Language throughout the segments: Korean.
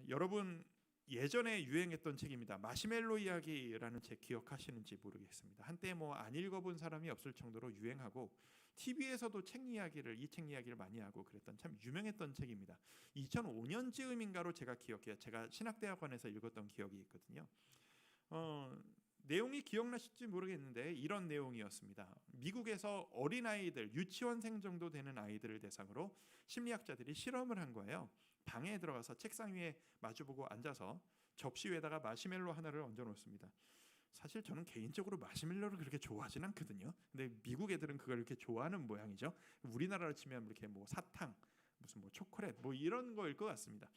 여러분 예전에 유행했던 책입니다. 마시멜로 이야기라는 책 기억하시는지 모르겠습니다. 한때 뭐 안 읽어본 사람이 없을 정도로 유행하고 TV에서도 이 책 이야기를 많이 하고 그랬던 참 유명했던 책입니다. 2005년쯤인가로 제가 기억해요. 제가 신학대학원에서 읽었던 기억이 있거든요. 내용이 기억나실지 모르겠는데 이런 내용이었습니다. 미국에서 어린아이들, 유치원생 정도 되는 아이들을 대상으로 심리학자들이 실험을 한 거예요. 방에 들어가서 책상 위에 마주보고 앉아서 접시 위에다가 마시멜로 하나를 얹어 놓습니다. 사실 저는 개인적으로 마시멜로를 그렇게 좋아하진 않거든요. 근데 미국 애들은 그걸 이렇게 좋아하는 모양이죠. 우리나라로 치면 이렇게 뭐 사탕, 무슨 뭐 초콜릿 뭐 이런 거일 것 같습니다.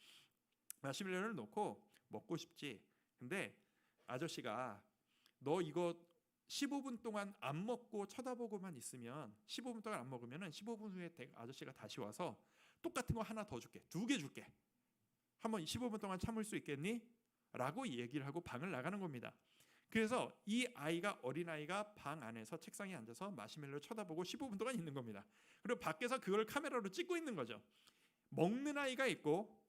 마시멜로를 놓고 먹고 싶지. 근데 아저씨가 너 이거 15분 동안 안 먹고 쳐다보고만 있으면 15분 동안 안 먹으면 15분 후에 아저씨가 다시 와서 똑같은 거 하나 더 줄게. 2개 줄게. 한번 15분 동안 참을 수 있겠니? 라고 얘기를 하고 방을 나가는 겁니다. 그래서 이 아이가 어린아이가 방 안에서 책상에 앉아서 마시멜로를 쳐다보고 15분 동안 있는 겁니다. 그리고 밖에서 그걸 카메라로 찍고 있는 거죠. 먹는 아이가 있고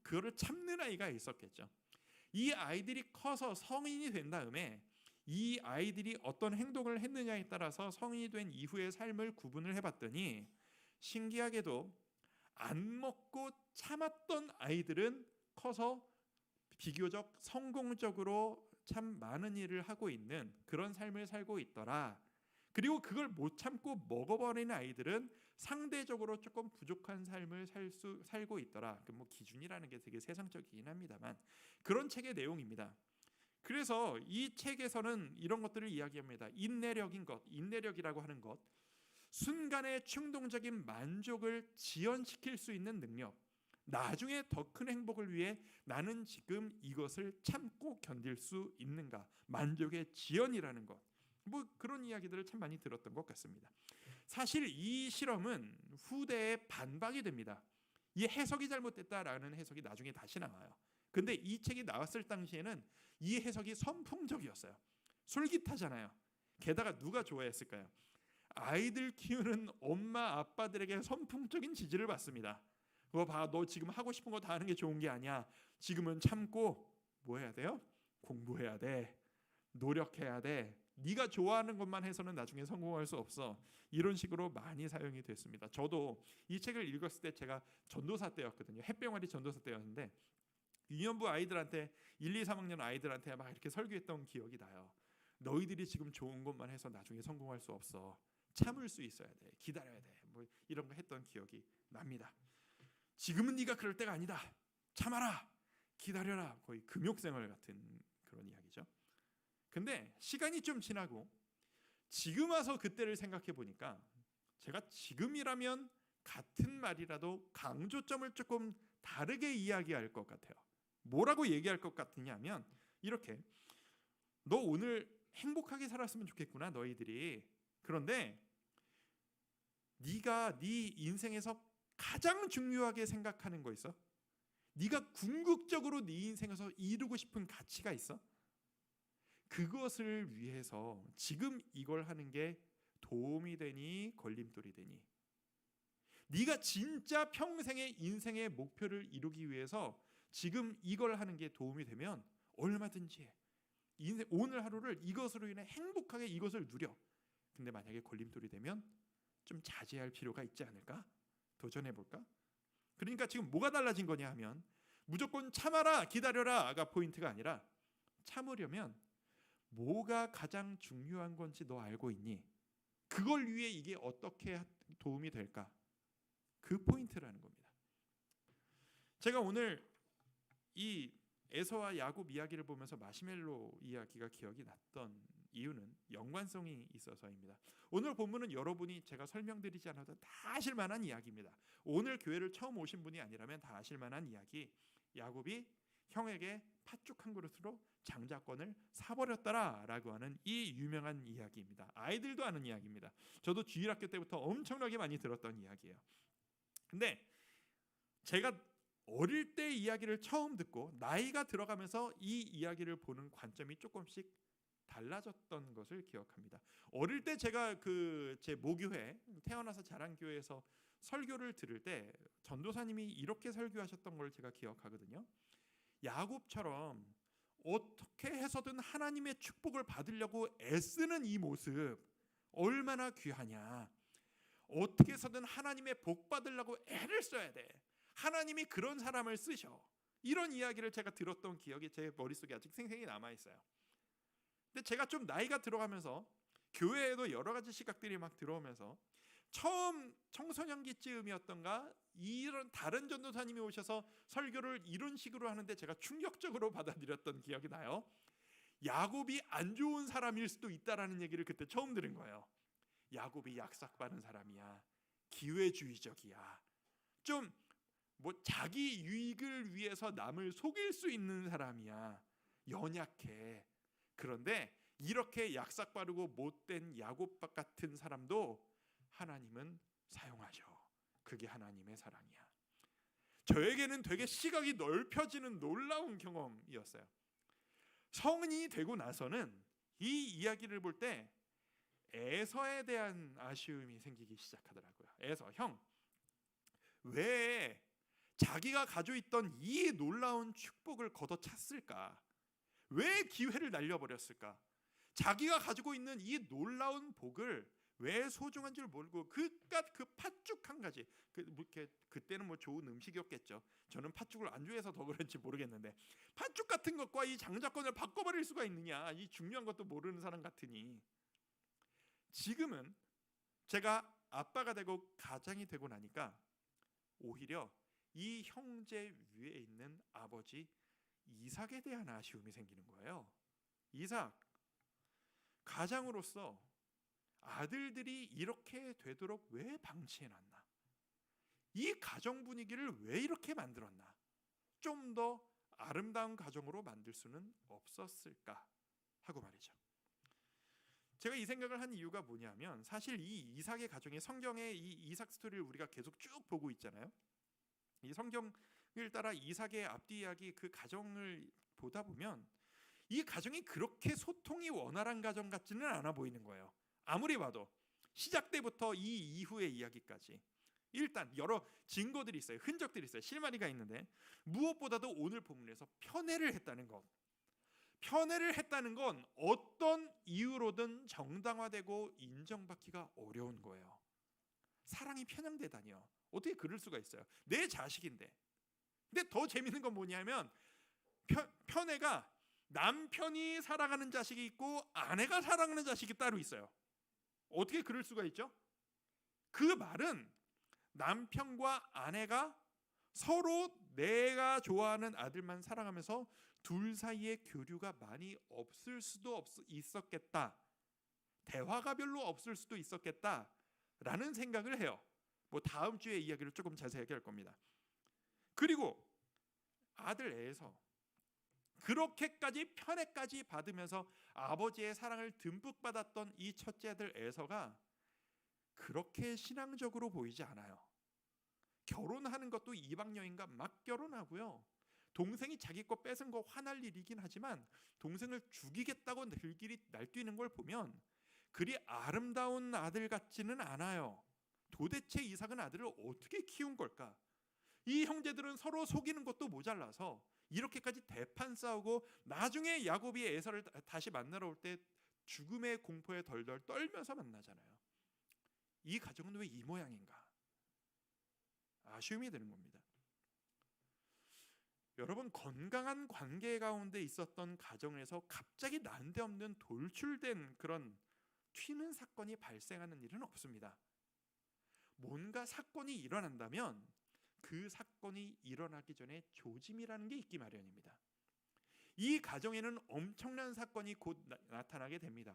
그거를 참는 아이가 있었겠죠. 이 아이들이 커서 성인이 된 다음에 이 아이들이 어떤 행동을 했느냐에 따라서 성인이 된 이후의 삶을 구분을 해봤더니 신기하게도 안 먹고 참았던 아이들은 커서 비교적 성공적으로 참 많은 일을 하고 있는 그런 삶을 살고 있더라. 그리고 그걸 못 참고 먹어버리는 아이들은 상대적으로 조금 부족한 삶을 살고 있더라. 뭐 기준이라는 게 되게 세상적이긴 합니다만 그런 책의 내용입니다. 그래서 이 책에서는 이런 것들을 이야기합니다. 인내력이라고 하는 것, 순간의 충동적인 만족을 지연시킬 수 있는 능력, 나중에 더 큰 행복을 위해 나는 지금 이것을 참고 견딜 수 있는가, 만족의 지연이라는 것, 뭐 그런 이야기들을 참 많이 들었던 것 같습니다. 사실 이 실험은 후대에 반박이 됩니다. 이 해석이 잘못됐다라는 해석이 나중에 다시 나와요. 근데 이 책이 나왔을 당시에는 이 해석이 선풍적이었어요. 솔깃하잖아요. 게다가 누가 좋아했을까요? 아이들 키우는 엄마 아빠들에게 선풍적인 지지를 받습니다. 그거 봐, 너 지금 하고 싶은 거 다 하는 게 좋은 게 아니야. 지금은 참고 뭐 해야 돼요? 공부해야 돼. 노력해야 돼. 네가 좋아하는 것만 해서는 나중에 성공할 수 없어. 이런 식으로 많이 사용이 됐습니다. 저도 이 책을 읽었을 때 제가 전도사 때였거든요. 햇병아리 전도사 때였는데 유년부 아이들한테 1, 2, 3학년 아이들한테 막 이렇게 설교했던 기억이 나요. 너희들이 지금 좋은 것만 해서 나중에 성공할 수 없어. 참을 수 있어야 돼. 기다려야 돼. 뭐 이런 거 했던 기억이 납니다. 지금은 네가 그럴 때가 아니다. 참아라. 기다려라. 거의 금욕생활 같은 그런 이야기죠. 근데 시간이 좀 지나고 지금 와서 그때를 생각해 보니까 제가 지금이라면 같은 말이라도 강조점을 조금 다르게 이야기할 것 같아요. 뭐라고 얘기할 것 같으냐면 이렇게 너 오늘 행복하게 살았으면 좋겠구나 너희들이. 그런데 네가 네 인생에서 가장 중요하게 생각하는 거 있어? 네가 궁극적으로 네 인생에서 이루고 싶은 가치가 있어? 그것을 위해서 지금 이걸 하는 게 도움이 되니 걸림돌이 되니? 네가 진짜 평생의 인생의 목표를 이루기 위해서 지금 이걸 하는 게 도움이 되면 얼마든지 해. 오늘 하루를 이것으로 인해 행복하게 이것을 누려. 근데 만약에 걸림돌이 되면 좀 자제할 필요가 있지 않을까? 도전해볼까? 그러니까 지금 뭐가 달라진 거냐 하면 무조건 참아라 기다려라가 포인트가 아니라 참으려면 뭐가 가장 중요한 건지 너 알고 있니? 그걸 위해 이게 어떻게 도움이 될까? 그 포인트라는 겁니다. 제가 오늘 이 에서와 야곱 이야기를 보면서 마시멜로 이야기가 기억이 났던 이유는 연관성이 있어서입니다. 오늘 본문은 여러분이 제가 설명드리지 않아도 다 아실 만한 이야기입니다. 오늘 교회를 처음 오신 분이 아니라면 다 아실 만한 이야기. 야곱이 형에게 팥죽 한 그릇으로 장자권을 사버렸더라라고 하는 이 유명한 이야기입니다. 아이들도 아는 이야기입니다. 저도 주일학교 때부터 엄청나게 많이 들었던 이야기예요. 근데 제가 어릴 때 이야기를 처음 듣고 나이가 들어가면서 이 이야기를 보는 관점이 조금씩 달라졌던 것을 기억합니다. 어릴 때 제가 제 모교회 태어나서 자란 교회에서 설교를 들을 때 전도사님이 이렇게 설교하셨던 걸 제가 기억하거든요. 야곱처럼 어떻게 해서든 하나님의 축복을 받으려고 애쓰는 이 모습 얼마나 귀하냐. 어떻게 해서든 하나님의 복 받으려고 애를 써야 돼. 하나님이 그런 사람을 쓰셔. 이런 이야기를 제가 들었던 기억이 제 머릿속에 아직 생생히 남아있어요. 근데 제가 좀 나이가 들어가면서 교회에도 여러 가지 시각들이 막 들어오면서 처음 청소년기쯤이었던가 이런 다른 전도사님이 오셔서 설교를 이런 식으로 하는데 제가 충격적으로 받아들였던 기억이 나요. 야곱이 안 좋은 사람일 수도 있다라는 얘기를 그때 처음 들은 거예요. 야곱이 약삭빠른 사람이야. 기회주의적이야. 좀 뭐 자기 유익을 위해서 남을 속일 수 있는 사람이야. 연약해. 그런데 이렇게 약삭빠르고 못된 야곱 같은 사람도 하나님은 사용하셔. 그게 하나님의 사랑이야. 저에게는 되게 시각이 넓혀지는 놀라운 경험이었어요. 성인이 되고 나서는 이 이야기를 볼 때 에서에 대한 아쉬움이 생기기 시작하더라고요. 에서, 형, 왜 자기가 가지고 있던 이 놀라운 축복을 걷어찼을까? 왜 기회를 날려버렸을까? 자기가 가지고 있는 이 놀라운 복을 왜 소중한 줄 모르고 그깟 그 팥죽 한 가지, 그때는 뭐 좋은 음식이었겠죠. 저는 팥죽을 안 좋아해서 더 그런지 모르겠는데 팥죽 같은 것과 이 장자권을 바꿔버릴 수가 있느냐? 이 중요한 것도 모르는 사람 같으니. 지금은 제가 아빠가 되고 가장이 되고 나니까 오히려 이 형제 위에 있는 아버지 이삭에 대한 아쉬움이 생기는 거예요. 이삭, 가장으로서 아들들이 이렇게 되도록 왜 방치해놨나? 이 가정 분위기를 왜 이렇게 만들었나? 좀 더 아름다운 가정으로 만들 수는 없었을까? 하고 말이죠. 제가 이 생각을 한 이유가 뭐냐면 사실 이 이삭의 가정이 성경의 이 이삭 스토리를 우리가 계속 쭉 보고 있잖아요. 이 성경을 따라 이삭의 앞뒤 이야기 그 가정을 보다 보면 이 가정이 그렇게 소통이 원활한 가정 같지는 않아 보이는 거예요. 아무리 봐도 시작 때부터 이 이후의 이야기까지 일단 여러 증거들이 있어요. 흔적들이 있어요. 실마리가 있는데 무엇보다도 오늘 본문에서 편애를 했다는 것. 편애를 했다는 건 어떤 이유로든 정당화되고 인정받기가 어려운 거예요. 사랑이 편향되다니요. 어떻게 그럴 수가 있어요? 내 자식인데. 근데 더 재밌는 건 뭐냐면 편애가 남편이 사랑하는 자식이 있고 아내가 사랑하는 자식이 따로 있어요. 어떻게 그럴 수가 있죠? 그 말은 남편과 아내가 서로 내가 좋아하는 아들만 사랑하면서 둘 사이에 교류가 많이 없을 수도 있었겠다. 대화가 별로 없을 수도 있었겠다라는 생각을 해요. 뭐 다음 주에 이야기를 조금 자세하게 할 겁니다. 그리고 아들 에서 그렇게까지 편애까지 받으면서 아버지의 사랑을 듬뿍 받았던 이 첫째 아들 에서가 그렇게 신앙적으로 보이지 않아요. 결혼하는 것도 이방 여인과 막 결혼하고요. 동생이 자기 거 뺏은 거 화날 일이긴 하지만 동생을 죽이겠다고 들길이 날뛰는 걸 보면 그리 아름다운 아들 같지는 않아요. 도대체 이삭은 아들을 어떻게 키운 걸까? 이 형제들은 서로 속이는 것도 모자라서 이렇게까지 대판 싸우고 나중에 야곱이 에서를 다시 만나러 올 때 죽음의 공포에 덜덜 떨면서 만나잖아요. 이 가정은 왜 이 모양인가? 아쉬움이 드는 겁니다. 여러분, 건강한 관계 가운데 있었던 가정에서 갑자기 난데없는 돌출된 그런 튀는 사건이 발생하는 일은 없습니다. 뭔가 사건이 일어난다면 그 사건이 일어나기 전에 조짐이라는 게 있기 마련입니다. 이 가정에는 엄청난 사건이 곧 나타나게 됩니다.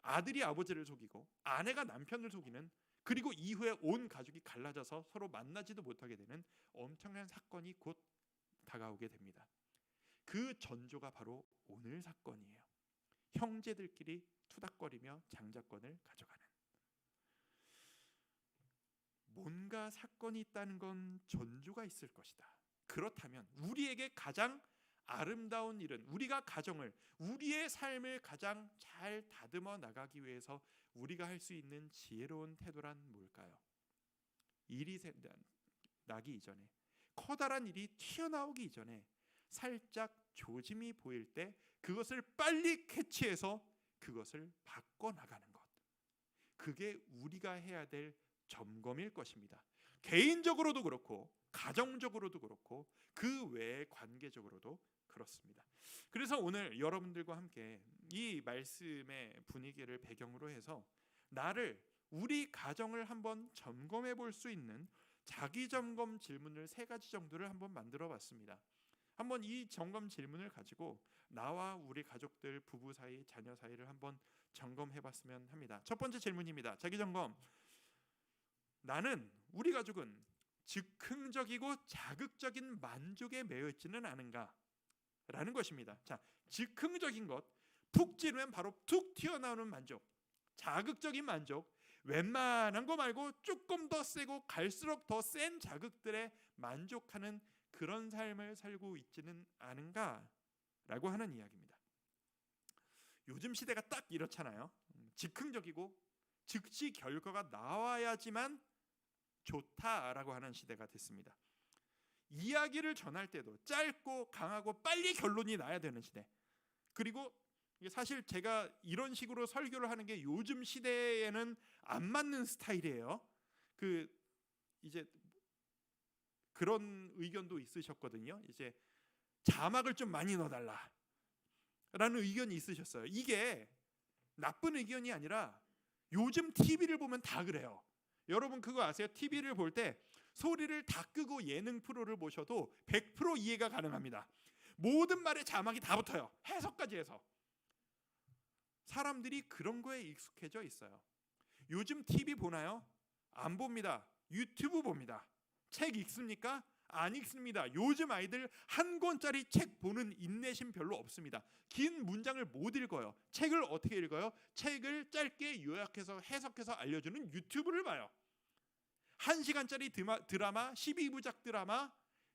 아들이 아버지를 속이고 아내가 남편을 속이는, 그리고 이후에 온 가족이 갈라져서 서로 만나지도 못하게 되는 엄청난 사건이 곧 다가오게 됩니다. 그 전조가 바로 오늘 사건이에요. 형제들끼리 투닥거리며 장자권을 가져가는. 뭔가 사건이 있다는 건 전조가 있을 것이다. 그렇다면 우리에게 가장 아름다운 일은, 우리가 가정을, 우리의 삶을 가장 잘 다듬어 나가기 위해서 우리가 할 수 있는 지혜로운 태도란 뭘까요? 일이 나기 이전에, 커다란 일이 튀어나오기 이전에 살짝 조짐이 보일 때 그것을 빨리 캐치해서 그것을 바꿔나가는 것, 그게 우리가 해야 될 점검일 것입니다. 개인적으로도 그렇고 가정적으로도 그렇고 그 외의 관계적으로도 그렇습니다. 그래서 오늘 여러분들과 함께 이 말씀의 분위기를 배경으로 해서 우리 가정을 한번 점검해 볼 수 있는 자기 점검 질문을 3가지 정도를 한번 만들어 봤습니다. 한번 이 점검 질문을 가지고 나와 우리 가족들, 부부 사이, 자녀 사이를 한번 점검해 봤으면 합니다. 첫 번째 질문입니다. 자기 점검. 우리 가족은 즉흥적이고 자극적인 만족에 매여 있지는 않은가? 라는 것입니다. 자, 즉흥적인 것, 푹 찌르면 바로 툭 튀어나오는 만족, 자극적인 만족, 웬만한 거 말고 조금 더 세고 갈수록 더 센 자극들에 만족하는 그런 삶을 살고 있지는 않은가? 라고 하는 이야기입니다. 요즘 시대가 딱 이렇잖아요. 즉흥적이고 즉시 결과가 나와야지만 좋다라고 하는 시대가 됐습니다. 이야기를 전할 때도 짧고 강하고 빨리 결론이 나야 되는 시대. 그리고 사실 제가 이런 식으로 설교를 하는 게 요즘 시대에는 안 맞는 스타일이에요. 이제 그런 의견도 있으셨거든요. 이제 자막을 좀 많이 넣어달라 라는 의견이 있으셨어요. 이게 나쁜 의견이 아니라 요즘 TV를 보면 다 그래요. 여러분 그거 아세요? TV를 볼 때 소리를 다 끄고 예능 프로를 보셔도 100% 이해가 가능합니다. 모든 말에 자막이 다 붙어요. 해석까지 해서. 사람들이 그런 거에 익숙해져 있어요. 요즘 TV 보나요? 안 봅니다. 유튜브 봅니다. 책 읽습니까? 안 읽습니다. 요즘 아이들 한 권짜리 책 보는 인내심 별로 없습니다. 긴 문장을 못 읽어요. 책을 어떻게 읽어요? 책을 짧게 요약해서 해석해서 알려주는 유튜브를 봐요. 1시간짜리 드라마, 12부작 드라마,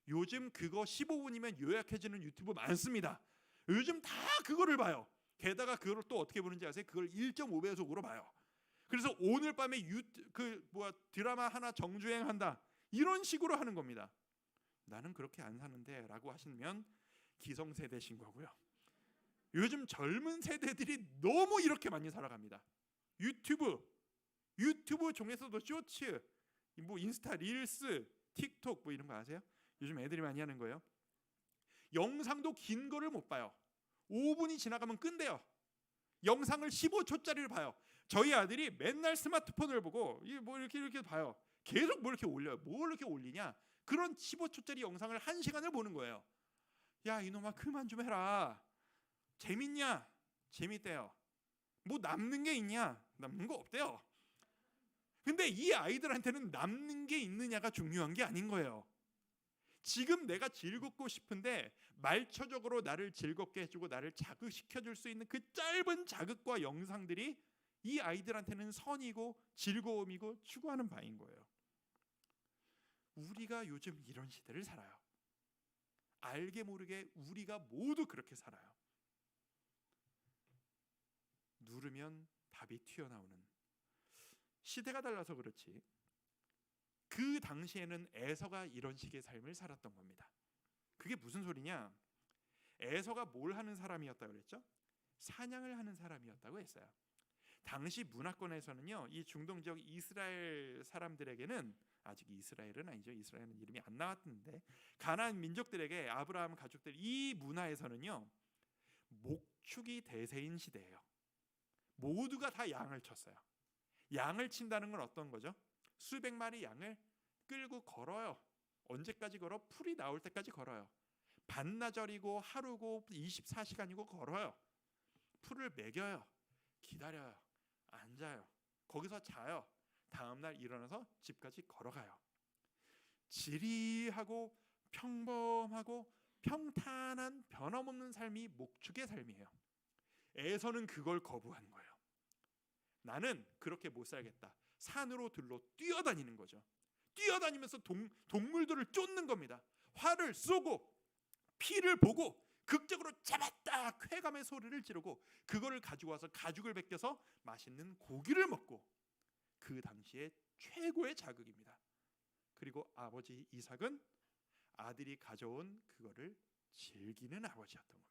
요즘 그거 15분이면 요약해주는 유튜브 많습니다. 요즘 다 그거를 봐요. 게다가 그걸 또 어떻게 보는지 아세요? 그걸 1.5배속으로 봐요. 그래서 오늘 밤에 드라마 하나 정주행한다, 이런 식으로 하는 겁니다. 나는 그렇게 안 사는데 라고 하시면 기성세대신 거고요. 요즘 젊은 세대들이 너무 이렇게 많이 살아갑니다. 유튜브 중에서도 쇼츠, 인스타 릴스, 틱톡 이런 거 아세요? 요즘 애들이 많이 하는 거예요. 영상도 긴 거를 못 봐요. 5분이 지나가면 끈대요. 영상을 15초짜리를 봐요. 저희 아들이 맨날 스마트폰을 보고 이렇게 봐요. 계속 이렇게 올려요. 뭘 이렇게 올리냐? 그런 15초짜리 영상을 1시간을 보는 거예요. 야, 이놈아 그만 좀 해라. 재밌냐? 재밌대요. 뭐 남는 게 있냐? 남는 거 없대요. 근데 이 아이들한테는 남는 게 있느냐가 중요한 게 아닌 거예요. 지금 내가 즐겁고 싶은데 말초적으로 나를 즐겁게 해주고 나를 자극시켜줄 수 있는 그 짧은 자극과 영상들이 이 아이들한테는 선이고 즐거움이고 추구하는 바인 거예요. 우리가 요즘 이런 시대를 살아요. 알게 모르게 우리가 모두 그렇게 살아요. 누르면 답이 튀어나오는, 시대가 달라서 그렇지 그 당시에는 에서가 이런 식의 삶을 살았던 겁니다. 그게 무슨 소리냐? 에서가 뭘 하는 사람이었다고 그랬죠? 사냥을 하는 사람이었다고 했어요. 당시 문화권에서는요, 이 중동 지역 이스라엘 사람들에게는, 아직 이스라엘은 아니죠. 이스라엘은 이름이 안 나왔는데, 가나안 민족들에게, 아브라함 가족들, 이 문화에서는요, 목축이 대세인 시대예요. 모두가 다 양을 쳤어요. 양을 친다는 건 어떤 거죠? 수백 마리 양을 끌고 걸어요. 언제까지 걸어? 풀이 나올 때까지 걸어요. 반나절이고 하루고 24시간이고 걸어요. 풀을 먹여요. 기다려요. 앉아요. 거기서 자요. 다음날 일어나서 집까지 걸어가요. 지리하고 평범하고 평탄한 변함없는 삶이 목축의 삶이에요. 에서는 그걸 거부한 거예요. 나는 그렇게 못 살겠다. 산으로 들로 뛰어다니는 거죠. 뛰어다니면서 동물들을 쫓는 겁니다. 활을 쏘고 피를 보고 극적으로 잡았다 쾌감의 소리를 지르고 그거를 가지고 와서 가죽을 벗겨서 맛있는 고기를 먹고, 그 당시에 최고의 자극입니다. 그리고 아버지 이삭은 아들이 가져온 그거를 즐기는 아버지였던 겁니다.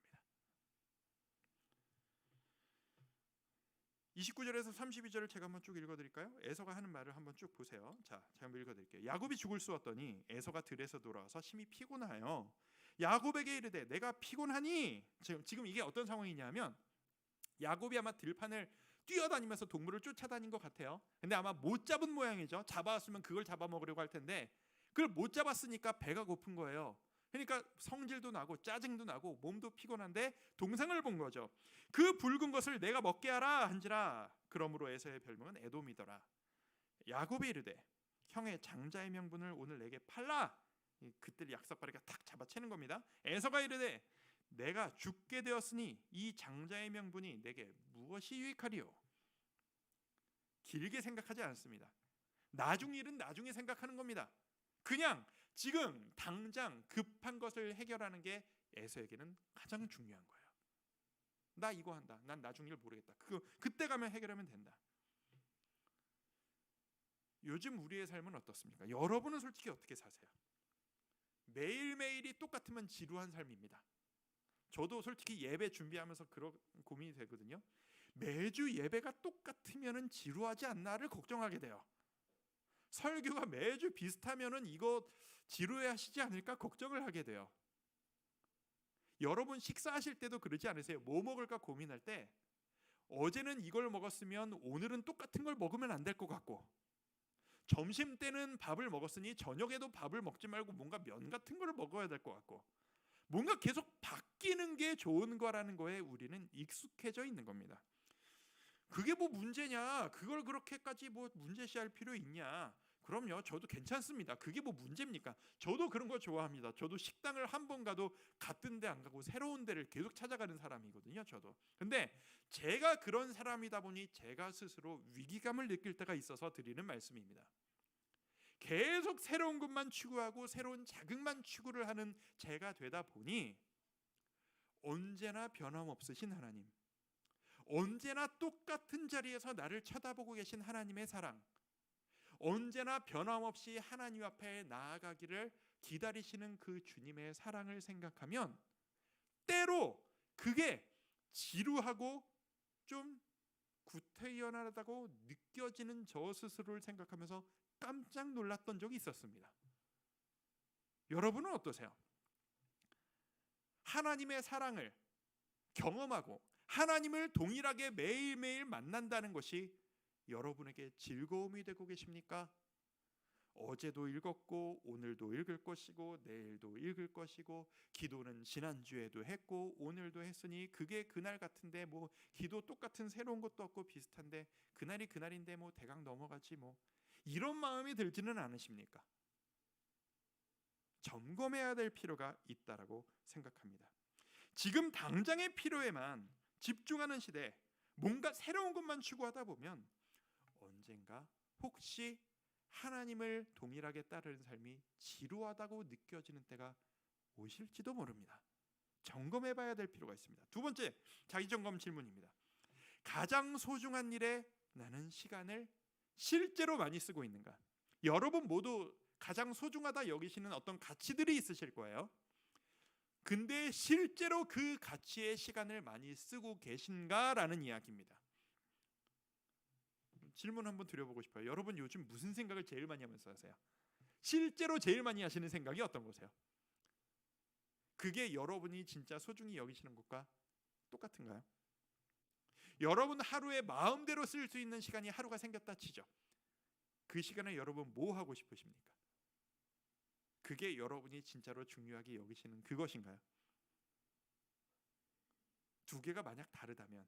29절에서 32절을 제가 한번 쭉 읽어드릴까요? 에서가 하는 말을 한번 쭉 보세요. 자, 제가 한번 읽어드릴게요. 야곱이 죽을 쑤었더니 에서가 들에서 돌아와서 심히 피곤하여 야곱에게 이르되 내가 피곤하니. 지금 이게 어떤 상황이냐면 야곱이 아마 들판을 뛰어다니면서 동물을 쫓아다닌 것 같아요. 근데 아마 못 잡은 모양이죠. 잡아왔으면 그걸 잡아먹으려고 할 텐데 그걸 못 잡았으니까 배가 고픈 거예요. 그러니까 성질도 나고 짜증도 나고 몸도 피곤한데 동상을 본 거죠. 그 붉은 것을 내가 먹게 하라 한지라. 그러므로 에서의 별명은 에돔이더라. 야곱이 이르되 형의 장자의 명분을 오늘 내게 팔라. 그때 약삭빠르게 탁 잡아채는 겁니다. 에서가 이르되 내가 죽게 되었으니 이 장자의 명분이 내게 무엇이 유익하리요? 길게 생각하지 않습니다. 나중 일은 나중에 생각하는 겁니다. 그냥 지금 당장 급한 것을 해결하는 게 에서에게는 가장 중요한 거예요. 나 이거 한다. 난 나중 일 모르겠다. 그때 가면 해결하면 된다. 요즘 우리의 삶은 어떻습니까? 여러분은 솔직히 어떻게 사세요? 매일매일이 똑같으면 지루한 삶입니다. 저도 솔직히 예배 준비하면서 그런 고민이 되거든요. 매주 예배가 똑같으면 지루하지 않나를 걱정하게 돼요. 설교가 매주 비슷하면은 이거 지루해 하시지 않을까 걱정을 하게 돼요. 여러분 식사하실 때도 그러지 않으세요? 뭐 먹을까 고민할 때 어제는 이걸 먹었으면 오늘은 똑같은 걸 먹으면 안 될 것 같고, 점심 때는 밥을 먹었으니 저녁에도 밥을 먹지 말고 뭔가 면 같은 걸 먹어야 될 것 같고, 뭔가 계속 바뀌는 게 좋은 거라는 거에 우리는 익숙해져 있는 겁니다. 그게 뭐 문제냐? 그걸 그렇게까지 뭐 문제시할 필요 있냐? 그럼요, 저도 괜찮습니다. 그게 뭐 문제입니까? 저도 그런 거 좋아합니다. 저도 식당을 한 번 가도 같은 데 안 가고 새로운 데를 계속 찾아가는 사람이거든요, 저도. 근데 제가 그런 사람이다 보니 제가 스스로 위기감을 느낄 때가 있어서 드리는 말씀입니다. 계속 새로운 것만 추구하고 새로운 자극만 추구를 하는 제가 되다 보니 언제나 변함없으신 하나님, 언제나 똑같은 자리에서 나를 쳐다보고 계신 하나님의 사랑, 언제나 변함없이 하나님 앞에 나아가기를 기다리시는 그 주님의 사랑을 생각하면 때로 그게 지루하고 좀 구태연하다고 느껴지는 저 스스로를 생각하면서 깜짝 놀랐던 적이 있었습니다. 여러분은 어떠세요? 하나님의 사랑을 경험하고 하나님을 동일하게 매일매일 만난다는 것이 여러분에게 즐거움이 되고 계십니까? 어제도 읽었고 오늘도 읽을 것이고 내일도 읽을 것이고 기도는 지난주에도 했고 오늘도 했으니 그게 그날 같은데 뭐 기도 똑같은 새로운 것도 없고 비슷한데 그날이 그날인데 뭐 대강 넘어가지 뭐, 이런 마음이 들지는 않으십니까? 점검해야 될 필요가 있다라고 생각합니다. 지금 당장의 필요에만 집중하는 시대, 뭔가 새로운 것만 추구하다 보면 언젠가 혹시 하나님을 동일하게 따르는 삶이 지루하다고 느껴지는 때가 오실지도 모릅니다. 점검해봐야 될 필요가 있습니다. 두 번째, 자기점검 질문입니다. 가장 소중한 일에 나는 시간을 실제로 많이 쓰고 있는가? 여러분 모두 가장 소중하다 여기시는 어떤 가치들이 있으실 거예요. 근데 실제로 그 가치에 시간을 많이 쓰고 계신가라는 이야기입니다. 질문 한번 드려보고 싶어요. 여러분 요즘 무슨 생각을 제일 많이 하면서 하세요? 실제로 제일 많이 하시는 생각이 어떤 거세요? 그게 여러분이 진짜 소중히 여기시는 것과 똑같은가요? 여러분 하루에 마음대로 쓸 수 있는 시간이 하루가 생겼다 치죠. 그 시간에 여러분 뭐 하고 싶으십니까? 그게 여러분이 진짜로 중요하게 여기시는 그것인가요? 두 개가 만약 다르다면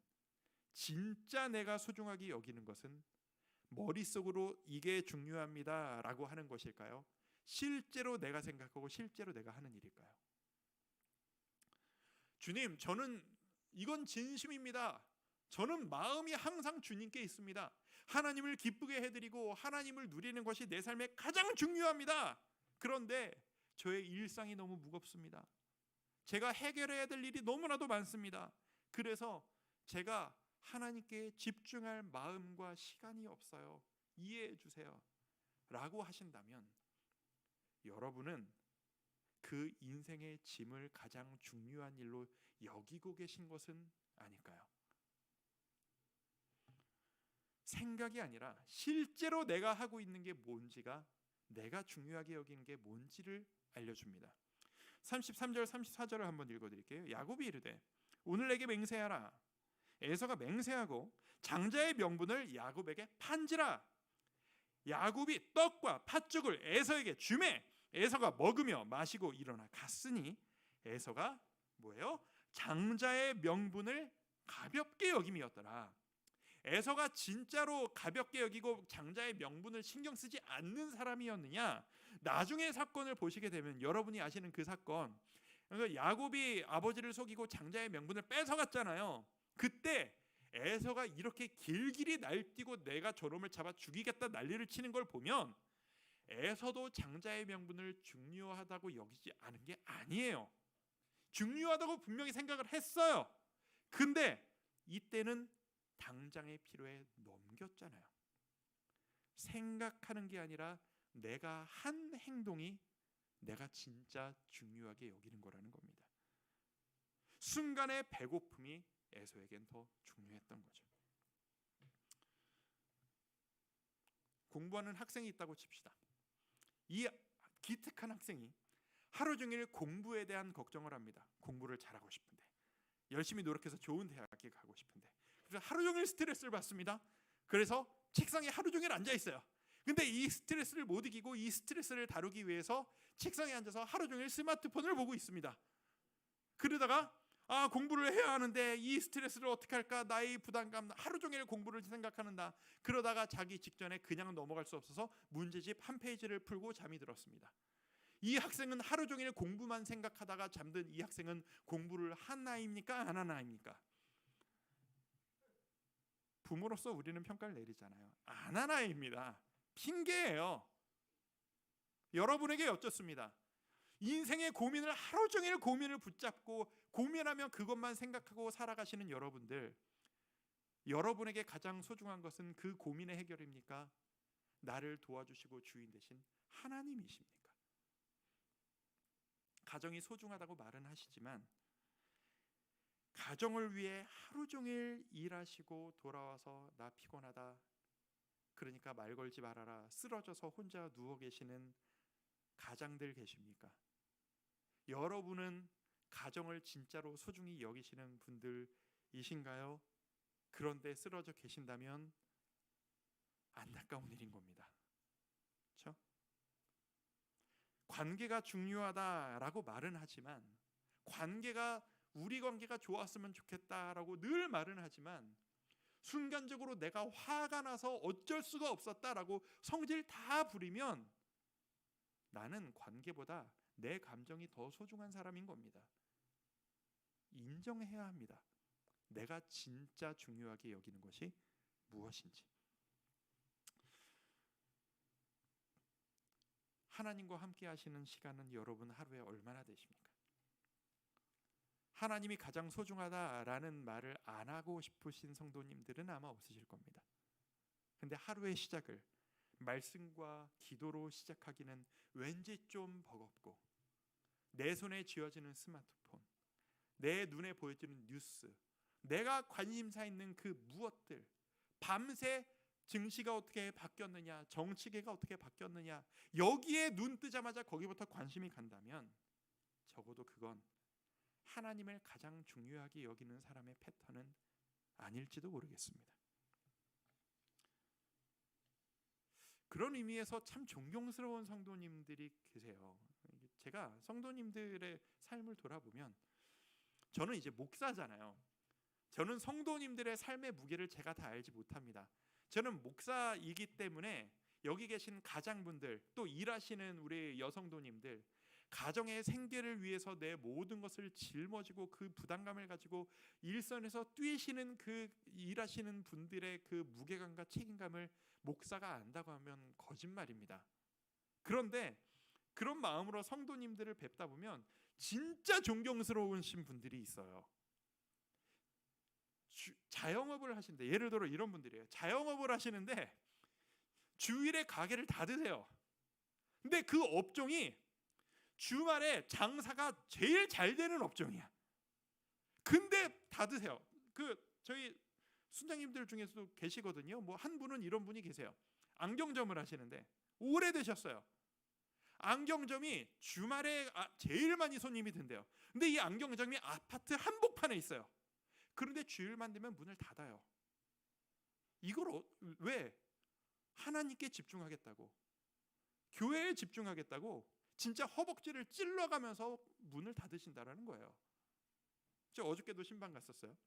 진짜 내가 소중하게 여기는 것은 머릿속으로 이게 중요합니다 라고 하는 것일까요? 실제로 내가 생각하고 실제로 내가 하는 일일까요? 주님, 저는 이건 진심입니다. 저는 마음이 항상 주님께 있습니다. 하나님을 기쁘게 해드리고 하나님을 누리는 것이 내 삶에 가장 중요합니다. 그런데 저의 일상이 너무 무겁습니다. 제가 해결해야 될 일이 너무나도 많습니다. 그래서 제가 하나님께 집중할 마음과 시간이 없어요. 이해해 주세요 라고 하신다면 여러분은 그 인생의 짐을 가장 중요한 일로 여기고 계신 것은 아닐까요? 생각이 아니라 실제로 내가 하고 있는 게 뭔지가, 내가 중요하게 여기는 게 뭔지를 알려줍니다. 33절 34절을 한번 읽어드릴게요. 야곱이 이르되 오늘 내게 맹세하라. 에서가 맹세하고 장자의 명분을 야곱에게 판지라. 야곱이 떡과 팥죽을 에서에게 주매 에서가 먹으며 마시고 일어나 갔으니 에서가 뭐예요? 장자의 명분을 가볍게 여김이었더라. 에서가 진짜로 가볍게 여기고 장자의 명분을 신경 쓰지 않는 사람이었느냐? 나중에 사건을 보시게 되면 여러분이 아시는 그 사건, 그러니까 야곱이 아버지를 속이고 장자의 명분을 뺏어갔잖아요. 그때 에서가 이렇게 길길이 날뛰고 내가 저놈을 잡아 죽이겠다 난리를 치는 걸 보면 에서도 장자의 명분을 중요하다고 여기지 않은 게 아니에요. 중요하다고 분명히 생각을 했어요. 근데 이때는 당장의 필요에 넘겼잖아요. 생각하는 게 아니라 내가 한 행동이 내가 진짜 중요하게 여기는 거라는 겁니다. 순간의 배고픔이 에서에겐 더 중요했던 거죠. 공부하는 학생이 있다고 칩시다. 이 기특한 학생이 하루 종일 공부에 대한 걱정을 합니다. 공부를 잘하고 싶은데, 열심히 노력해서 좋은 대학에 가고 싶은데, 그래서 하루 종일 스트레스를 받습니다. 그래서 책상에 하루 종일 앉아 있어요. 근데 이 스트레스를 못 이기고 이 스트레스를 다루기 위해서 책상에 앉아서 하루 종일 스마트폰을 보고 있습니다. 그러다가 공부를 해야 하는데 이 스트레스를 어떻게 할까? 나의 부담감, 하루 종일 공부를 생각하는다. 그러다가 자기 직전에 그냥 넘어갈 수 없어서 문제집 한 페이지를 풀고 잠이 들었습니다. 이 학생은 하루 종일 공부만 생각하다가 잠든 이 학생은 공부를 한 아이입니까? 안 한 아이입니까? 부모로서 우리는 평가를 내리잖아요. 안 한 아이입니다. 핑계예요. 여러분에게 여쭙습니다. 인생의 고민을 하루 종일 고민을 붙잡고 고민하면 그것만 생각하고 살아가시는 여러분들, 여러분에게 가장 소중한 것은 그 고민의 해결입니까? 나를 도와주시고 주인 되신 하나님이십니까? 가정이 소중하다고 말은 하시지만 가정을 위해 하루 종일 일하시고 돌아와서 나 피곤하다, 그러니까 말 걸지 말아라, 쓰러져서 혼자 누워 계시는 가장들 계십니까? 여러분은 가정을 진짜로 소중히 여기시는 분들이신가요? 그런데 쓰러져 계신다면 안타까운 일인 겁니다. 그렇죠? 관계가 중요하다라고 말은 하지만, 우리 관계가 좋았으면 좋겠다라고 늘 말은 하지만, 순간적으로 내가 화가 나서 어쩔 수가 없었다라고 성질 다 부리면 나는 관계보다 내 감정이 더 소중한 사람인 겁니다. 인정해야 합니다. 내가 진짜 중요하게 여기는 것이 무엇인지. 하나님과 함께 하시는 시간은 여러분 하루에 얼마나 되십니까? 하나님이 가장 소중하다라는 말을 안 하고 싶으신 성도님들은 아마 없으실 겁니다. 근데 하루의 시작을 말씀과 기도로 시작하기는 왠지 좀 버겁고, 내 손에 쥐어지는 스마트폰, 내 눈에 보여지는 뉴스, 내가 관심사 있는 그 무엇들, 밤새 증시가 어떻게 바뀌었느냐, 정치계가 어떻게 바뀌었느냐, 여기에 눈 뜨자마자 거기부터 관심이 간다면 적어도 그건 하나님을 가장 중요하게 여기는 사람의 패턴은 아닐지도 모르겠습니다. 그런 의미에서 참 존경스러운 성도님들이 계세요. 제가 성도님들의 삶을 돌아보면, 저는 이제 목사잖아요. 저는 성도님들의 삶의 무게를 제가 다 알지 못합니다. 저는 목사이기 때문에 여기 계신 가장분들, 또 일하시는 우리 여성도님들, 가정의 생계를 위해서 내 모든 것을 짊어지고 그 부담감을 가지고 일선에서 뛰시는 그 일하시는 분들의 그 무게감과 책임감을 목사가 안다고 하면 거짓말입니다. 그런데 그런 마음으로 성도님들을 뵙다 보면 진짜 존경스러우신 분들이 있어요. 자영업을 하시는데, 예를 들어 이런 분들이에요. 자영업을 하시는데 주일에 가게를 닫으세요. 근데 그 업종이 주말에 장사가 제일 잘 되는 업종이야. 근데 닫으세요. 저희 순장님들 중에서도 계시거든요. 뭐 한 분은 이런 분이 계세요. 안경점을 하시는데 오래되셨어요. 안경점이 주말에 제일 많이 손님이 든대요. 근데 이 안경점이 아파트 한복판에 있어요. 그런데 주일만 되면 문을 닫아요. 이걸 왜? 하나님께 집중하겠다고, 교회에 집중하겠다고 진짜 허벅지를 찔러가면서 문을 닫으신다라는 거예요. 저 어저께도 신방 갔었어요.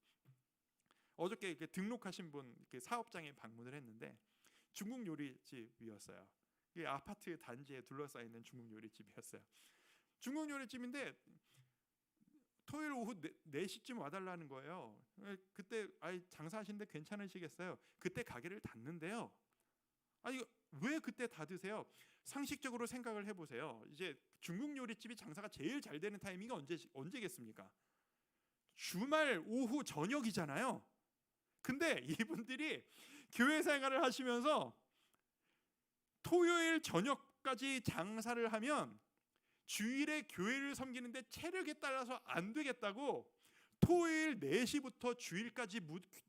어저께 이렇게 등록하신 분 사업장에 방문을 했는데 중국 요리집이었어요. 이게 아파트 단지에 둘러싸여 있는 중국 요리집이었어요. 중국 요리집인데 토요일 오후 4시쯤 와달라는 거예요. 그때 장사하시는데 괜찮으시겠어요? 그때 가게를 닫는데요. 왜 그때 닫으세요? 상식적으로 생각을 해보세요. 이제 중국 요리집이 장사가 제일 잘 되는 타이밍이 언제겠습니까? 주말 오후 저녁이잖아요. 근데 이분들이 교회 생활을 하시면서 토요일 저녁까지 장사를 하면 주일에 교회를 섬기는데 체력에 따라서 안 되겠다고 토요일 4시부터 주일까지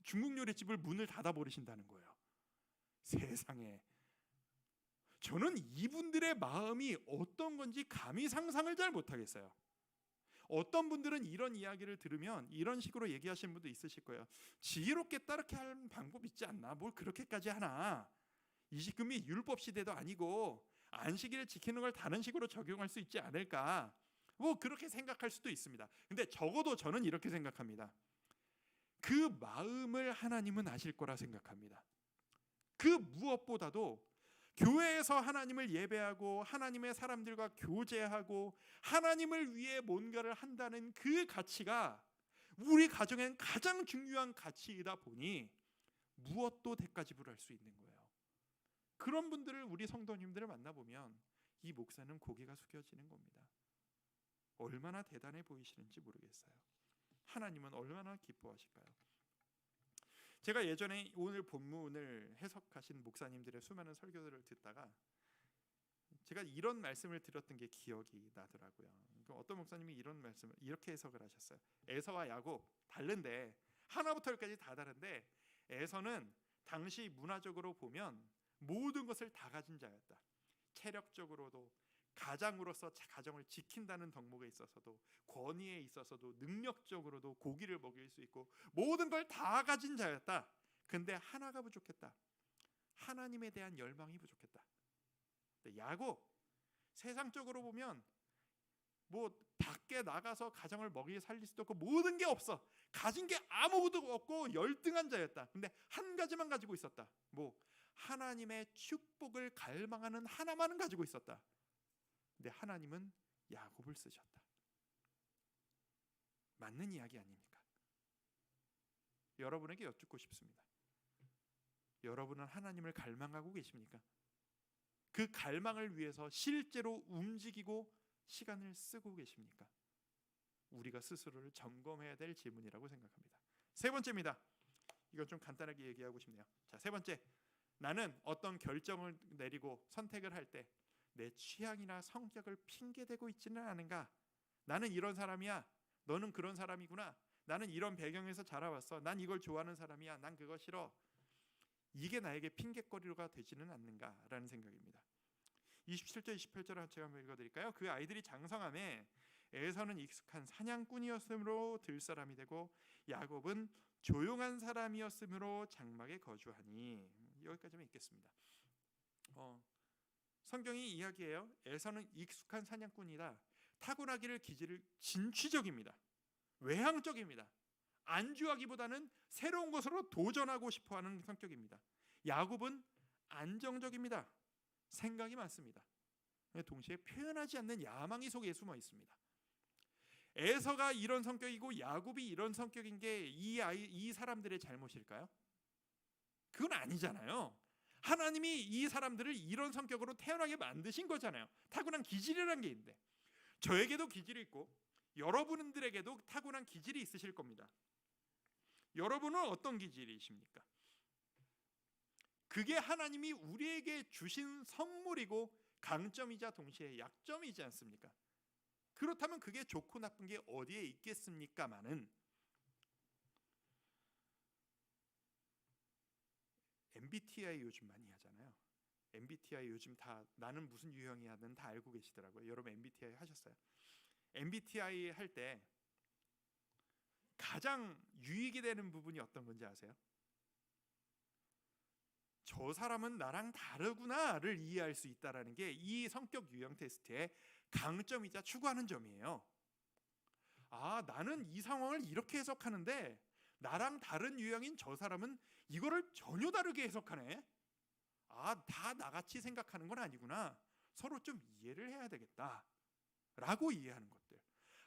중국 요리집을 문을 닫아버리신다는 거예요. 세상에. 저는 이분들의 마음이 어떤 건지 감히 상상을 잘 못하겠어요. 어떤 분들은 이런 이야기를 들으면 이런 식으로 얘기하시는 분도 있으실 거예요. 지혜롭게 따르게 하는 방법 있지 않나? 뭘 그렇게까지 하나? 이식금이 율법 시대도 아니고 안식일을 지키는 걸 다른 식으로 적용할 수 있지 않을까? 뭐 그렇게 생각할 수도 있습니다. 근데 적어도 저는 이렇게 생각합니다. 그 마음을 하나님은 아실 거라 생각합니다. 그 무엇보다도 교회에서 하나님을 예배하고 하나님의 사람들과 교제하고 하나님을 위해 뭔가를 한다는 그 가치가 우리 가정엔 가장 중요한 가치이다 보니 무엇도 대가 지불할 수 있는 거예요. 그런 분들을 우리 성도님들을 만나보면 이 목사는 고개가 숙여지는 겁니다. 얼마나 대단해 보이시는지 모르겠어요. 하나님은 얼마나 기뻐하실까요? 제가 예전에 오늘 본문을 해석하신 목사님들의 수많은 설교들을 듣다가 제가 이런 말씀을 드렸던 게 기억이 나더라고요. 어떤 목사님이 이런 말씀을 이렇게 해석을 하셨어요. 에서와 야곱 다른데 하나부터 열까지 다 다른데 에서는 당시 문화적으로 보면 모든 것을 다 가진 자였다. 체력적으로도 가장으로서 가정을 지킨다는 덕목에 있어서도 권위에 있어서도 능력적으로도 고기를 먹일 수 있고 모든 걸 다 가진 자였다. 근데 하나가 부족했다. 하나님에 대한 열망이 부족했다. 야곱 세상적으로 보면 뭐 밖에 나가서 가정을 먹이 살릴 수도 없고 모든 게 없어. 가진 게 아무것도 없고 열등한 자였다. 근데 한 가지만 가지고 있었다. 뭐 하나님의 축복을 갈망하는 하나만은 가지고 있었다. 근데 하나님은 야곱을 쓰셨다. 맞는 이야기 아닙니까? 여러분에게 여쭙고 싶습니다. 여러분은 하나님을 갈망하고 계십니까? 그 갈망을 위해서 실제로 움직이고 시간을 쓰고 계십니까? 우리가 스스로를 점검해야 될 질문이라고 생각합니다. 세 번째입니다. 이건 좀 간단하게 얘기하고 싶네요. 자, 세 번째. 나는 어떤 결정을 내리고 선택을 할 때 내 취향이나 성격을 핑계대고 있지는 않은가? 나는 이런 사람이야. 너는 그런 사람이구나. 나는 이런 배경에서 자라왔어. 난 이걸 좋아하는 사람이야. 난 그거 싫어. 이게 나에게 핑계거리가 되지는 않는가라는 생각입니다. 27절 28절 제가 한번 읽어드릴까요? 그 아이들이 장성함에 에서는 익숙한 사냥꾼이었으므로 들사람이 되고 야곱은 조용한 사람이었으므로 장막에 거주하니. 여기까지만 읽겠습니다. 성경이 이야기해요. 에서는 익숙한 사냥꾼이다. 타고나기를 기질을 진취적입니다. 외향적입니다. 안주하기보다는 새로운 것으로 도전하고 싶어하는 성격입니다. 야곱은 안정적입니다. 생각이 많습니다. 동시에 표현하지 않는 야망이 속에 숨어 있습니다. 에서가 이런 성격이고 야곱이 이런 성격인 게 이 사람들의 잘못일까요? 그건 아니잖아요. 하나님이 이 사람들을 이런 성격으로 태어나게 만드신 거잖아요. 타고난 기질이라는 게 있는데 저에게도 기질이 있고 여러분들에게도 타고난 기질이 있으실 겁니다. 여러분은 어떤 기질이십니까? 그게 하나님이 우리에게 주신 선물이고 강점이자 동시에 약점이지 않습니까? 그렇다면 그게 좋고 나쁜 게 어디에 있겠습니까마는 MBTI 요즘 많이 하잖아요. MBTI 요즘 다 나는 무슨 유형이야는 다 알고 계시더라고요. 여러분 MBTI 하셨어요? MBTI 할 때 가장 유익이 되는 부분이 어떤 건지 아세요? 저 사람은 나랑 다르구나를 이해할 수 있다라는 게 이 성격 유형 테스트의 강점이자 추구하는 점이에요. 아, 나는 이 상황을 이렇게 해석하는데 나랑 다른 유형인 저 사람은 이거를 전혀 다르게 해석하네. 아, 다 나같이 생각하는 건 아니구나. 서로 좀 이해를 해야 되겠다 라고 이해하는 것들.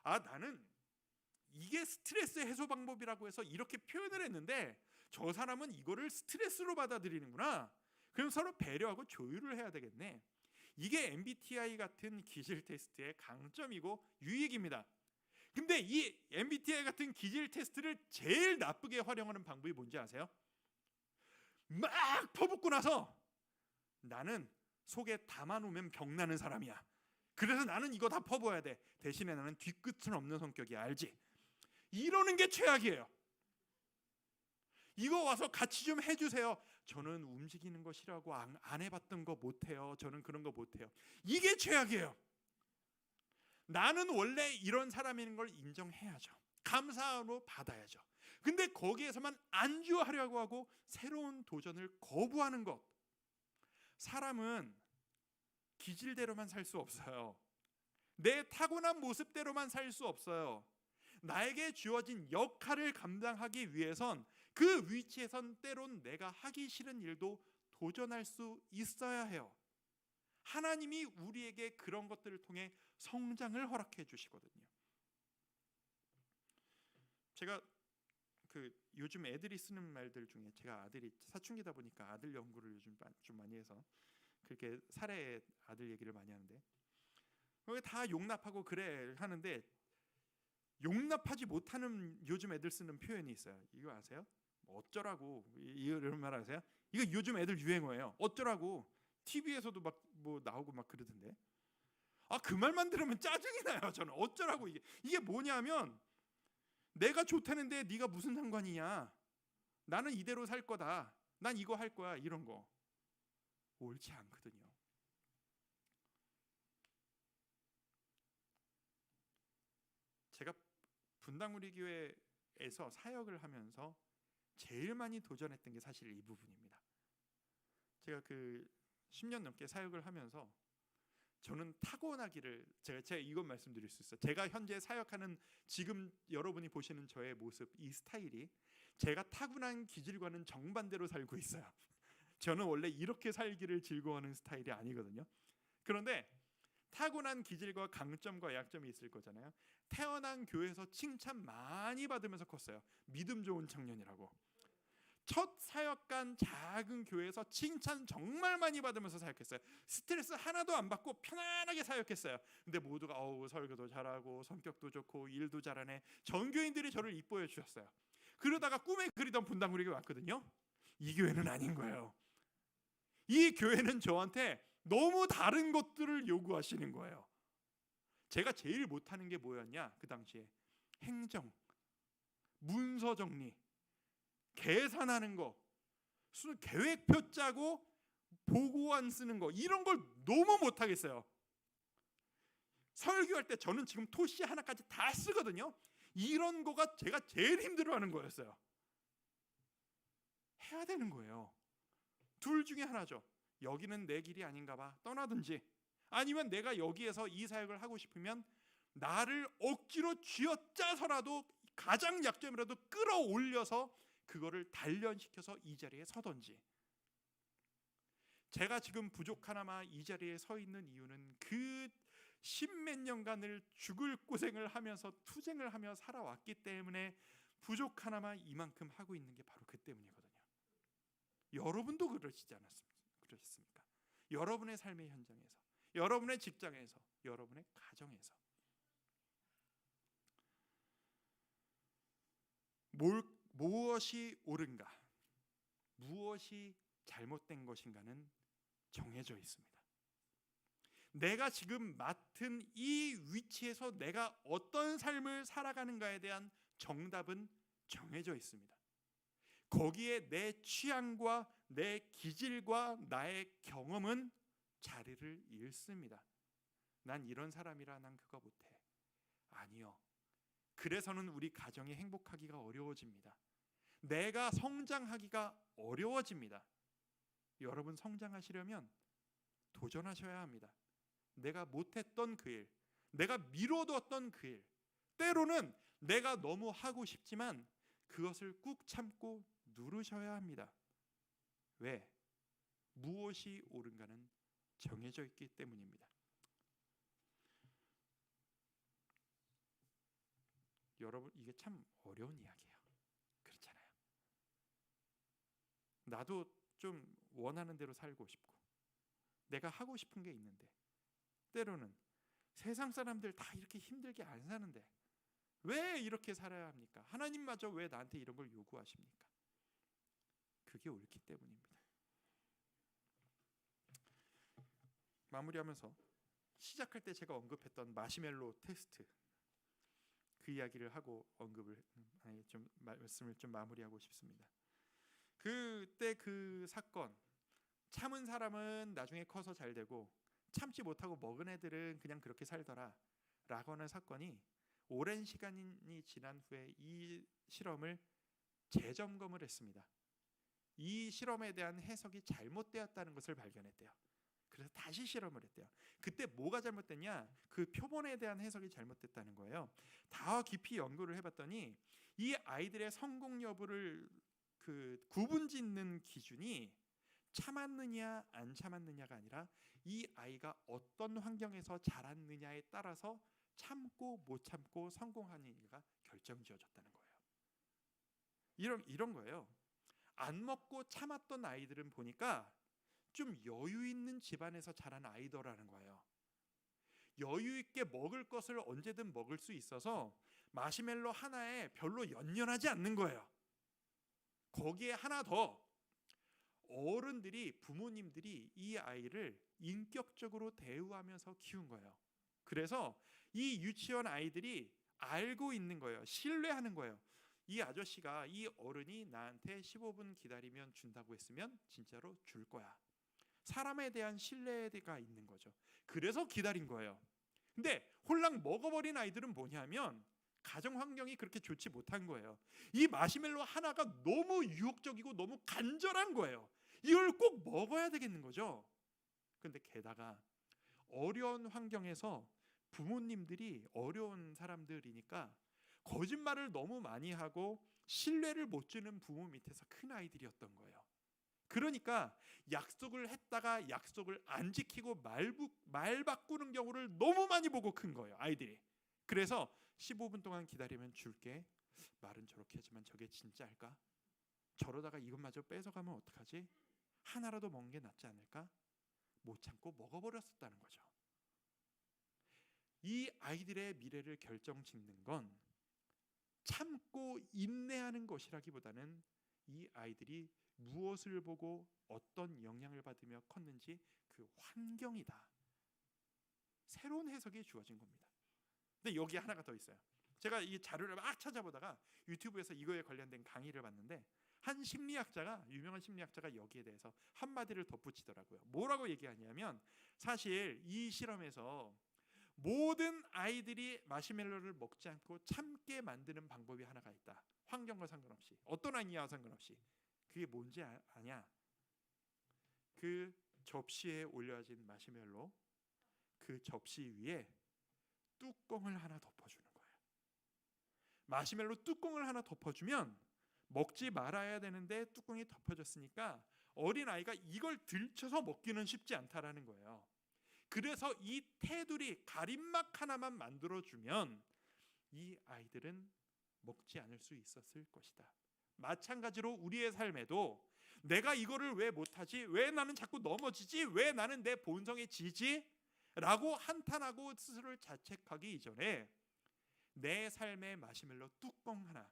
아, 나는 이게 스트레스 해소 방법이라고 해서 이렇게 표현을 했는데 저 사람은 이거를 스트레스로 받아들이는구나. 그럼 서로 배려하고 조율을 해야 되겠네. 이게 MBTI 같은 기질 테스트의 강점이고 유익입니다. 근데 이 MBTI 같은 기질 테스트를 제일 나쁘게 활용하는 방법이 뭔지 아세요? 막 퍼붓고 나서 나는 속에 담아놓으면 병나는 사람이야. 그래서 나는 이거 다 퍼부어야 돼. 대신에 나는 뒤끝은 없는 성격이야. 알지? 이러는 게 최악이에요. 이거 와서 같이 좀 해주세요. 저는 움직이는 거 싫어하고 안 해봤던 거 못해요. 저는 그런 거 못해요. 이게 최악이에요. 나는 원래 이런 사람인 걸 인정해야죠. 감사함으로 받아야죠. 근데 거기에서만 안주하려고 하고 새로운 도전을 거부하는 것. 사람은 기질대로만 살 수 없어요. 내 타고난 모습대로만 살 수 없어요. 나에게 주어진 역할을 감당하기 위해선 그 위치에선 때론 내가 하기 싫은 일도 도전할 수 있어야 해요. 하나님이 우리에게 그런 것들을 통해 성장을 허락해 주시거든요. 제가 요즘 애들이 쓰는 말들 중에 제가 아들이 사춘기다 보니까 아들 연구를 요즘 좀 많이 해서 그렇게 사례 아들 얘기를 많이 하는데 다 용납하고 그래 하는데 용납하지 못하는 요즘 애들 쓰는 표현이 있어요. 이거 아세요? 어쩌라고 이런 말 아세요? 이거 요즘 애들 유행어예요. 어쩌라고 TV에서도 막 뭐 나오고 막 그러던데. 아, 그 말만 들으면 짜증이 나요. 저는 어쩌라고 이게 뭐냐면 내가 좋다는데 네가 무슨 상관이냐? 나는 이대로 살 거다. 난 이거 할 거야. 이런 거 옳지 않거든요. 제가 분당우리 교회에서 사역을 하면서 제일 많이 도전했던 게 사실 이 부분입니다. 제가 10년 넘게 사역을 하면서 저는 타고나기를 제가 이것 말씀드릴 수 있어요. 제가 현재 사역하는 지금 여러분이 보시는 저의 모습, 이 스타일이 제가 타고난 기질과는 정반대로 살고 있어요. 저는 원래 이렇게 살기를 즐거워하는 스타일이 아니거든요. 그런데 타고난 기질과 강점과 약점이 있을 거잖아요. 태어난 교회에서 칭찬 많이 받으면서 컸어요. 믿음 좋은 청년이라고. 첫 사역간 작은 교회에서 칭찬 정말 많이 받으면서 사역했어요. 스트레스 하나도 안 받고 편안하게 사역했어요. 근데 모두가 설교도 잘하고 성격도 좋고 일도 잘하네. 전교인들이 저를 이뻐해 주셨어요. 그러다가 꿈에 그리던 분당구리가 왔거든요. 이 교회는 아닌 거예요. 이 교회는 저한테 너무 다른 것들을 요구하시는 거예요. 제가 제일 못하는 게 뭐였냐? 그 당시에 행정, 문서 정리, 계산하는 거, 계획표 짜고 보고안 쓰는 거, 이런 걸 너무 못하겠어요. 설교할 때 저는 지금 토시 하나까지 다 쓰거든요. 이런 거가 제가 제일 힘들어하는 거였어요. 해야 되는 거예요. 둘 중에 하나죠. 여기는 내 길이 아닌가 봐. 떠나든지, 아니면 내가 여기에서 이 사역을 하고 싶으면 나를 억지로 쥐어짜서라도 가장 약점이라도 끌어올려서 그거를 단련시켜서 이 자리에 서든지. 제가 지금 부족하나마 이 자리에 서 있는 이유는 그 십몇 년간을 죽을 고생을 하면서 투쟁을 하며 살아왔기 때문에 부족하나마 이만큼 하고 있는 게 바로 그 때문이거든요. 여러분도 그러시지 그러셨습니까? 여러분의 삶의 현장에서, 여러분의 직장에서, 여러분의 가정에서 무엇이 옳은가, 무엇이 잘못된 것인가는 정해져 있습니다. 내가 지금 맡은 이 위치에서 내가 어떤 삶을 살아가는가에 대한 정답은 정해져 있습니다. 거기에 내 취향과 내 기질과 나의 경험은 자리를 잃습니다. 난 이런 사람이라 난 그거 못해. 아니요. 그래서는 우리 가정이 행복하기가 어려워집니다. 내가 성장하기가 어려워집니다. 여러분 성장하시려면 도전하셔야 합니다. 내가 못했던 그 일, 내가 미뤄뒀던 그 일, 때로는 내가 너무 하고 싶지만 그것을 꾹 참고 누르셔야 합니다. 왜? 무엇이 옳은가는 정해져 있기 때문입니다. 여러분 이게 참 어려운 이야기예요. 그렇잖아요. 나도 좀 원하는 대로 살고 싶고 내가 하고 싶은 게 있는데 때로는 세상 사람들 다 이렇게 힘들게 안 사는데 왜 이렇게 살아야 합니까? 하나님마저 왜 나한테 이런 걸 요구하십니까? 그게 옳기 때문입니다. 마무리하면서 시작할 때 제가 언급했던 마시멜로 테스트 그 이야기를 하고 말씀을 좀 마무리하고 싶습니다. 그때 그 사건, 참은 사람은 나중에 커서 잘 되고 참지 못하고 먹은 애들은 그냥 그렇게 살더라 라고 하는 사건이 오랜 시간이 지난 후에 이 실험을 재점검을 했습니다. 이 실험에 대한 해석이 잘못되었다는 것을 발견했대요. 그래서 다시 실험을 했대요. 그때 뭐가 잘못됐냐? 그 표본에 대한 해석이 잘못됐다는 거예요. 더 깊이 연구를 해봤더니 이 아이들의 성공 여부를 구분짓는 기준이 참았느냐 안 참았느냐가 아니라 이 아이가 어떤 환경에서 자랐느냐에 따라서 참고 못 참고 성공하느냐가 결정지어졌다는 거예요. 이런 거예요. 안 먹고 참았던 아이들은 보니까 좀 여유 있는 집안에서 자란 아이더라는 거예요. 여유 있게 먹을 것을 언제든 먹을 수 있어서 마시멜로 하나에 별로 연연하지 않는 거예요. 거기에 하나 더 어른들이 부모님들이 이 아이를 인격적으로 대우하면서 키운 거예요. 그래서 이 유치원 아이들이 알고 있는 거예요. 신뢰하는 거예요. 이 아저씨가 이 어른이 나한테 15분 기다리면 준다고 했으면 진짜로 줄 거야. 사람에 대한 신뢰가 있는 거죠. 그래서 기다린 거예요. 근데 홀랑 먹어버린 아이들은 뭐냐면 가정 환경이 그렇게 좋지 못한 거예요. 이 마시멜로 하나가 너무 유혹적이고 너무 간절한 거예요. 이걸 꼭 먹어야 되겠는 거죠. 근데 게다가 어려운 환경에서 부모님들이 어려운 사람들이니까 거짓말을 너무 많이 하고 신뢰를 못 주는 부모 밑에서 큰 아이들이었던 거예요. 그러니까 약속을 했다가 약속을 안 지키고 말 바꾸는 경우를 너무 많이 보고 큰 거예요, 아이들이. 그래서 15분 동안 기다리면 줄게. 말은 저렇게 하지만 저게 진짜일까? 저러다가 이것마저 뺏어가면 어떡하지? 하나라도 먹는 게 낫지 않을까? 못 참고 먹어버렸었다는 거죠. 이 아이들의 미래를 결정짓는 건 참고 인내하는 것이라기보다는 이 아이들이 무엇을 보고 어떤 영향을 받으며 컸는지 그 환경이다. 새로운 해석이 주어진 겁니다. 근데 여기 하나가 더 있어요. 제가 이 자료를 막 찾아보다가 유튜브에서 이거에 관련된 강의를 봤는데 한 심리학자가, 유명한 심리학자가 여기에 대해서 한마디를 덧붙이더라고요. 뭐라고 얘기하냐면 사실 이 실험에서 모든 아이들이 마시멜로를 먹지 않고 참게 만드는 방법이 하나가 있다. 환경과 상관없이, 어떤 아이와 상관없이. 그게 뭔지 아냐? 그 접시에 올려진 마시멜로, 그 접시 위에 뚜껑을 하나 덮어주는 거예요. 마시멜로 뚜껑을 하나 덮어주면 먹지 말아야 되는데 뚜껑이 덮어졌으니까 어린아이가 이걸 들쳐서 먹기는 쉽지 않다라는 거예요. 그래서 이 테두리 가림막 하나만 만들어주면 이 아이들은 먹지 않을 수 있었을 것이다. 마찬가지로 우리의 삶에도 내가 이거를 왜 못하지? 왜 나는 자꾸 넘어지지? 왜 나는 내 본성에 지지? 라고 한탄하고 스스로를 자책하기 이전에 내 삶의 마시멜로 뚜껑 하나,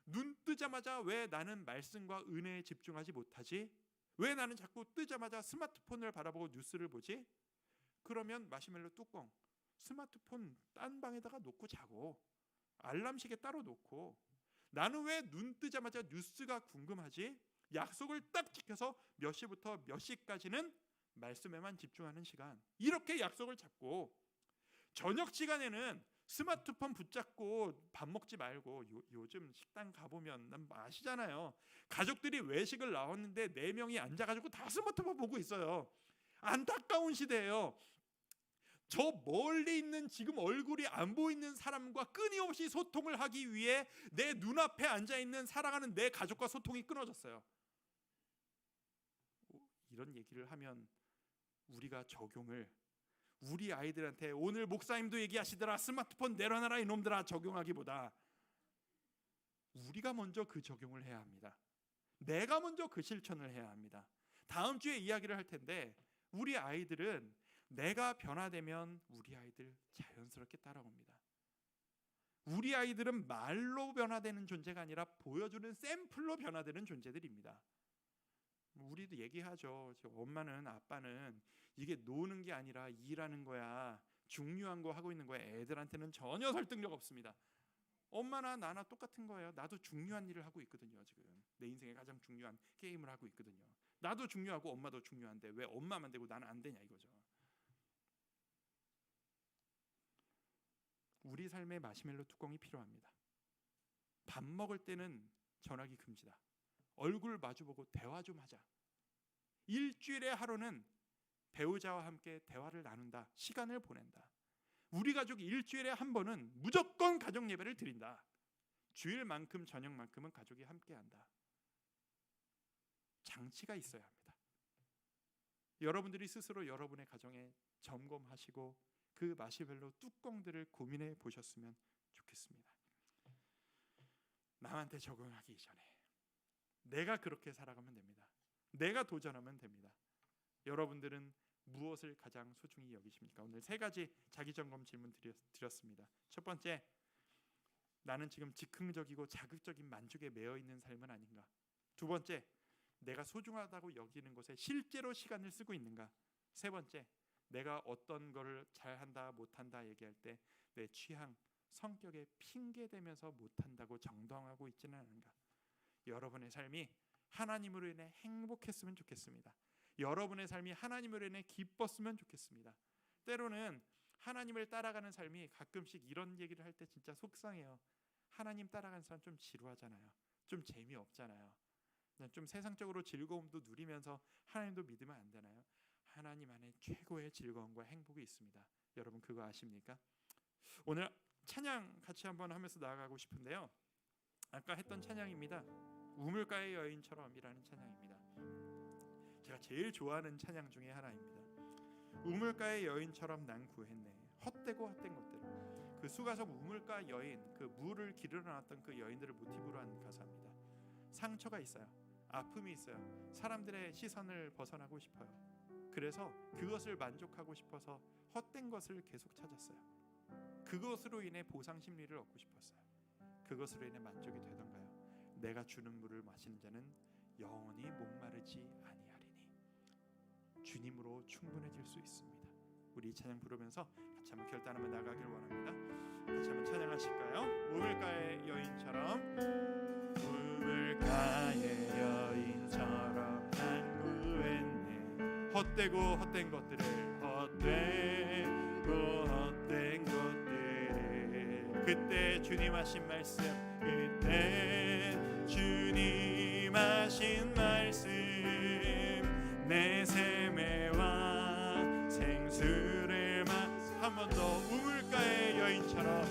눈 뜨자마자 왜 나는 말씀과 은혜에 집중하지 못하지? 왜 나는 자꾸 뜨자마자 스마트폰을 바라보고 뉴스를 보지? 그러면 마시멜로 뚜껑, 스마트폰 딴 방에다가 놓고 자고, 알람 시계 따로 놓고, 나는 왜 눈 뜨자마자 뉴스가 궁금하지? 약속을 딱 지켜서 몇 시부터 몇 시까지는 말씀에만 집중하는 시간, 이렇게 약속을 잡고, 저녁 시간에는 스마트폰 붙잡고 밥 먹지 말고, 요즘 식당 가보면 난 아시잖아요. 가족들이 외식을 나왔는데 4명이 앉아가지고 다 스마트폰 보고 있어요. 안타까운 시대예요. 저 멀리 있는 지금 얼굴이 안 보이는 사람과 끊임없이 소통을 하기 위해 내 눈앞에 앉아있는 사랑하는 내 가족과 소통이 끊어졌어요. 이런 얘기를 하면 우리가 적용을 우리 아이들한테, 오늘 목사님도 얘기하시더라, 스마트폰 내려놔라 이놈들아, 적용하기보다 우리가 먼저 그 적용을 해야 합니다. 내가 먼저 그 실천을 해야 합니다. 다음 주에 이야기를 할 텐데, 우리 아이들은 내가 변화되면 우리 아이들 자연스럽게 따라옵니다. 우리 아이들은 말로 변화되는 존재가 아니라 보여주는 샘플로 변화되는 존재들입니다. 우리도 얘기하죠. 엄마는, 아빠는 이게 노는 게 아니라 일하는 거야, 중요한 거 하고 있는 거야. 애들한테는 전혀 설득력 없습니다. 엄마나 나나 똑같은 거예요. 나도 중요한 일을 하고 있거든요. 지금 내 인생에 가장 중요한 게임을 하고 있거든요. 나도 중요하고 엄마도 중요한데 왜 엄마만 되고 나는 안 되냐 이거죠. 우리 삶에 마시멜로 뚜껑이 필요합니다. 밥 먹을 때는 전화기 금지다. 얼굴 마주보고 대화 좀 하자. 일주일에 하루는 배우자와 함께 대화를 나눈다. 시간을 보낸다. 우리 가족이 일주일에 한 번은 무조건 가족 예배를 드린다. 주일만큼 저녁만큼은 가족이 함께한다. 장치가 있어야 합니다. 여러분들이 스스로 여러분의 가정에 점검하시고 그 마시멜로 뚜껑들을 고민해 보셨으면 좋겠습니다. 남한테 적응하기 전에 내가 그렇게 살아가면 됩니다. 내가 도전하면 됩니다. 여러분들은 무엇을 가장 소중히 여기십니까? 오늘 3가지 자기점검 질문 드렸습니다. 첫 번째, 나는 지금 즉흥적이고 자극적인 만족에 매여 있는 삶은 아닌가? 두 번째, 내가 소중하다고 여기는 것에 실제로 시간을 쓰고 있는가? 세 번째, 내가 어떤 거를 잘한다 못한다 얘기할 때 내 취향, 성격에 핑계대면서 못한다고 정당하고 있지는 않은가? 여러분의 삶이 하나님으로 인해 행복했으면 좋겠습니다. 여러분의 삶이 하나님으로 인해 기뻤으면 좋겠습니다. 때로는 하나님을 따라가는 삶이 가끔씩 이런 얘기를 할 때 진짜 속상해요. 하나님 따라가는 사람 좀 지루하잖아요. 좀 재미없잖아요. 좀 세상적으로 즐거움도 누리면서 하나님도 믿으면 안 되나요? 하나님 안에 최고의 즐거움과 행복이 있습니다. 여러분 그거 아십니까? 오늘 찬양 같이 한번 하면서 나아가고 싶은데요. 아까 했던 찬양입니다. 우물가의 여인처럼이라는 찬양입니다. 제가 제일 좋아하는 찬양 중에 하나입니다. 우물가의 여인처럼 난 구했네. 헛되고 헛된 것들. 그 수가성 우물가 여인, 그 물을 기르러 나왔던 그 여인들을 모티브로 한 가사입니다. 상처가 있어요. 아픔이 있어요. 사람들의 시선을 벗어나고 싶어요. 그래서 그것을 만족하고 싶어서 헛된 것을 계속 찾았어요. 그것으로 인해 보상 심리를 얻고 싶었어요. 그것으로 인해 만족이 되던가요? 내가 주는 물을 마시는 자는 영원히 목마르지 아니하리니. 주님으로 충분해질 수 있습니다. 우리 이 찬양 부르면서 같이 한번 결단하며 나가길 원합니다. 같이 한번 찬양하실까요? 우물가의 여인처럼. 우물가의 여인처럼 난 구했네. 헛되고 헛된 것들을, 헛되고 헛된 것들. 그때 주님 하신 말씀, 그때 주님 하신 말씀, 내 샘에와 생수를 한 번 더. 우물가의 여인처럼.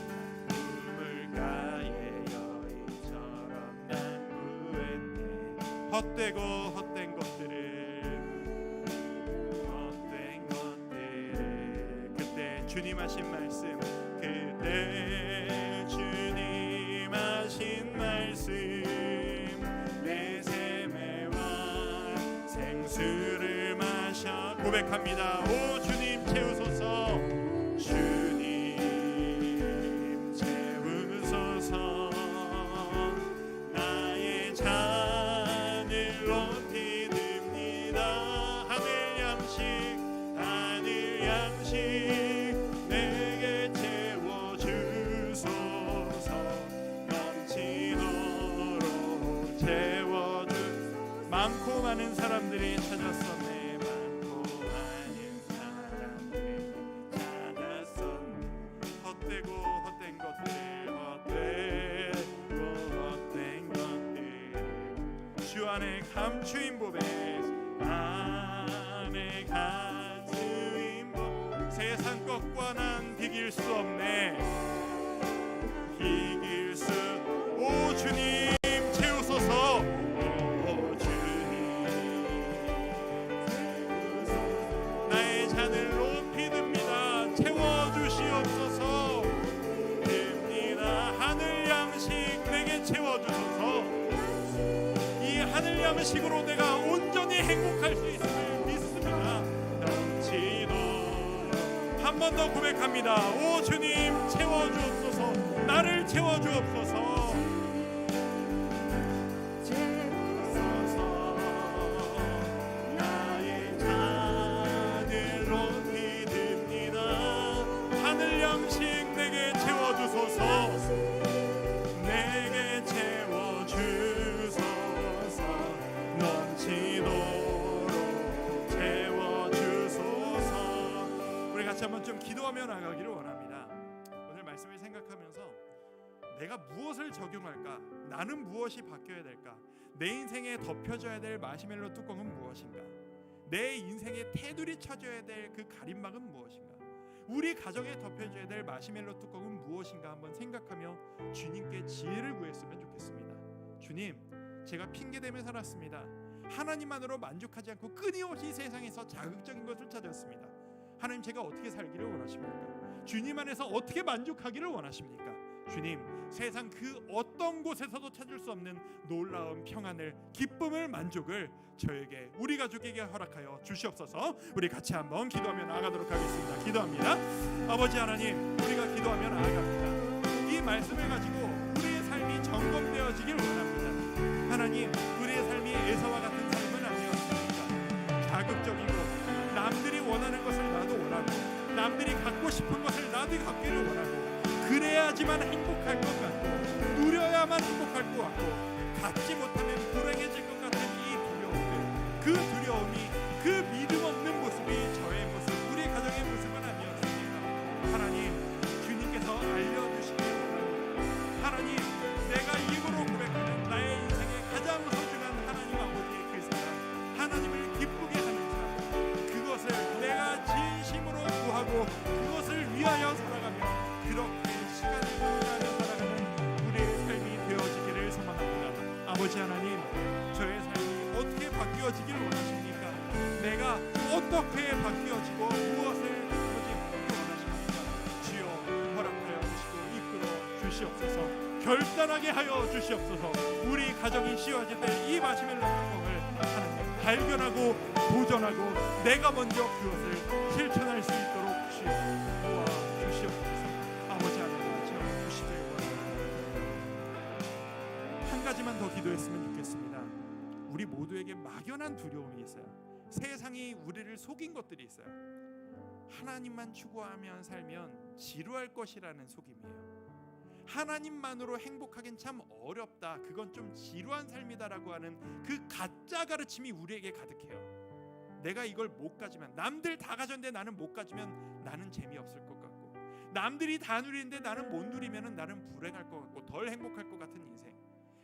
우물가의 여인처럼 난 구했네. 헛되고 헛된 것들을, 헛된 것들을. 그때 주님 하신 말씀, 그때 주님 하신 말씀, 내 샘에와 생수를 마셔. 고백합니다. 오 주님 채우소서. 주님 채우소서. 나의 잔을 높이 듭니다. 하늘 양식 안에 감추인 법에 안에 감추인 법 세상 것과 난 비길 수 없네 비길 수 오 주님 채우소서 오 주님 나의 잔을 높이 듭니다 채워주시옵소서 듭니다 하늘 양식 내게 채워주소서 이 하늘 양식으로 내가 온전히 행복할 수 있음을 믿습니다 넘치도록 한 번 더 고백합니다 오 주님 채워주옵소서 나를 채워주옵소서 나의 잔을 높이 듭니다 하늘 양식 내게 채워주소서 내게 채워주소서 넘치도록 채워주소서 우리 같이 한번 좀 기도하며 나가기를 원합니다 오늘 말씀을 생각하면서 내가 무엇을 적용할까? 나는 무엇이 바뀌어야 될까? 내 인생에 덮여져야 될 마시멜로 뚜껑은 무엇인가? 내 인생에 테두리 쳐져야 될 그 가림막은 무엇인가? 우리 가정에 덮여져야 될 마시멜로 뚜껑은 무엇인가 한번 생각하며 주님께 지혜를 구했으면 좋겠습니다. 주님, 제가 핑계대며 살았습니다. 하나님만으로 만족하지 않고 끊임없이 세상에서 자극적인 것을 찾았습니다. 하나님, 제가 어떻게 살기를 원하십니까? 주님 안에서 어떻게 만족하기를 원하십니까? 주님, 세상 그 어떤 곳에서도 찾을 수 없는 놀라운 평안을, 기쁨을, 만족을 저에게, 우리 가족에게 허락하여 주시옵소서. 우리 같이 한번 기도하며 나아가도록 하겠습니다. 기도합니다. 아버지 하나님, 우리가 기도하며 나아갑니다. 이 말씀을 가지고 우리의 삶이 점검되어지길 원합니다. 하나님, 우리의 삶이 에서와 같은 삶은 아니었습니다. 자극적이고 남들이 원하는 것을 나도 원하고 남들이 갖고 싶은 것을 나도 갖기를 원하고 그래야지만 행복할 것 같고 누려야만 행복할 것 같고 갖지 못하면 불행해질 것 같은 이 두려움들, 그 두려움이, 그 믿음 없는 모습이 저의 모습, 우리 가정의 모습은 아니었습니까? 하나님, 주님께서 알려주시기 원합니다. 하나님, 내가 입으로 고백하는 나의 인생의 가장 소중한 하나님 아버지의 그 사랑, 하나님을 기쁘게 하는 사랑, 그것을 내가 진심으로 구하고 그것을 위하여 살아가며 그렇게 시간을 보내며 살아가는 우리의 삶이 되어지기를 소망합니다. 아버지 하나님, 저의 삶이 어떻게 바뀌어지기를 원하십니까? 내가 어떻게 바뀌어지고 무엇을 바뀌어지기를 원하십니까? 주여, 허락하여 주시고 이끌어 주시옵소서. 결단하게 하여 주시옵소서. 우리 가정이 씌워질 때 이 마시멜로 뚜껑을 하나님 발견하고 도전하고 내가 먼저 그것을 실천할 수 있도록 주여 도와주시옵소서. 아버지 하나님, 채워주시길 원합니다. 한 가지만 더 기도했으면 좋겠습니다. 우리 모두에게 막연한 두려움이 있어요. 세상이 우리를 속인 것들이 있어요. 하나님만 추구하며 살면 지루할 것이라는 속임이에요. 하나님만으로 행복하긴 참 어렵다, 그건 좀 지루한 삶이다라고 하는 그 가짜 가르침이 우리에게 가득해요. 내가 이걸 못 가지면, 남들 다 가졌는데 나는 못 가지면 나는 재미없을 것 같고, 남들이 다 누리는데 나는 못 누리면 나는 불행할 것 같고 덜 행복할 것 같은 인생.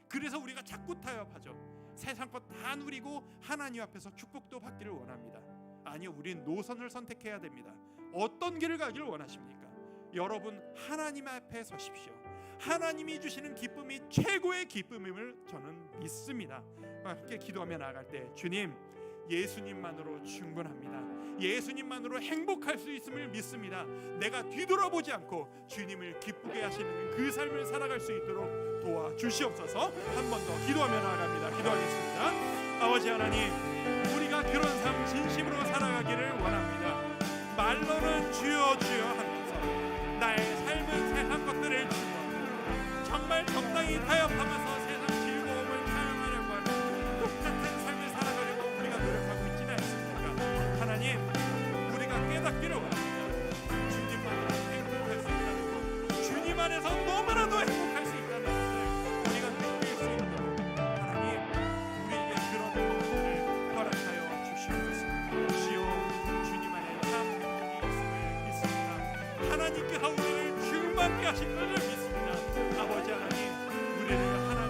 그래서 우리가 자꾸 타협하죠. 세상 것 다 누리고 하나님 앞에서 축복도 받기를 원합니다. 아니요, 우린 노선을 선택해야 됩니다. 어떤 길을 가기를 원하십니까? 여러분, 하나님 앞에 서십시오. 하나님이 주시는 기쁨이 최고의 기쁨임을 저는 믿습니다. 함께 기도하며 나아갈 때, 주님, 예수님만으로 충분합니다. 예수님만으로 행복할 수 있음을 믿습니다. 내가 뒤돌아보지 않고 주님을 기쁘게 하시는 그 삶을 살아갈 수 있도록 도와주시옵소서. 한 번 더 기도하며 나아갑니다. 기도하겠습니다. 아버지 하나님, 우리가 그런 삶 진심으로 살아가기를 원합니다. 말로는 주여 주여 하면서 나의 삶은 세상 것들을 추구하고 정말 적당히 타협하면서 세상 즐거움을 사용하려고 하는 똑같은 삶을 살아가려고 우리가 노력하고 있지는 않습니까? 하나님, 우리가 깨닫기를 원합니다. 주님만으로 행복할 수 있다는 것, 주님 안에서 너무나도 행복할 수 있다는 것을 우리가 느낄 수 있도록 하나님, 우리에게 그런 것들을 허락하여 주시옵소서. 주여, 주님 안에 참 행복이 있음을 믿습니다. 하나님께서 우리를 충만케 하신 것을 믿습니다. 아버지 하나님, 우리를 하나님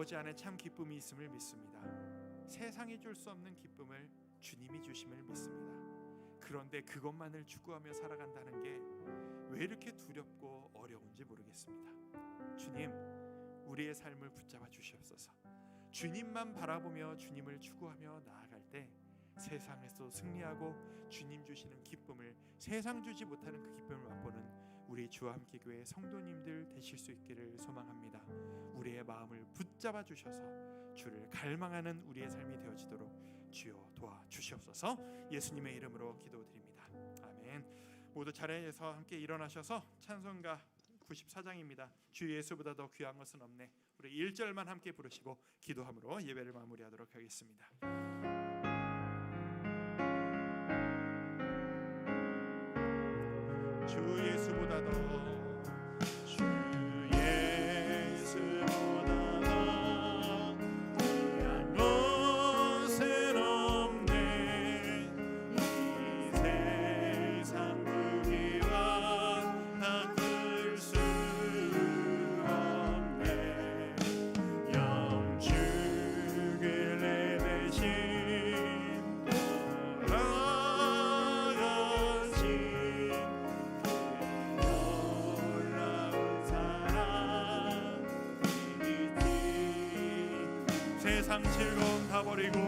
아버지 안에 참 기쁨이 있음을 믿습니다. 세상이 줄 수 없는 기쁨을 주님이 주심을 믿습니다. 그런데 그것만을 추구하며 살아간다는 게 왜 이렇게 두렵고 어려운지 모르겠습니다. 주님, 우리의 삶을 붙잡아 주시옵소서. 주님만 바라보며 주님을 추구하며 나아갈 때 세상에서 승리하고 주님 주시는 기쁨을, 세상 주지 못하는 그 기쁨을 맛보는 우리 주와 함께 교회 성도님들 되실 수 있기를 소망합니다. 우리의 마음을 붙잡아 주셔서 주를 갈망하는 우리의 삶이 되어지도록 주여 도와주시옵소서. 예수님의 이름으로 기도드립니다. 아멘. 모두 자리에서 함께 일어나셔서 찬송가 94장입니다. 주 예수보다 더 귀한 것은 없네. 우리 1절만 함께 부르시고 기도함으로 예배를 마무리하도록 하겠습니다. 주 예수보다 더 세상 즐거움 다 버리고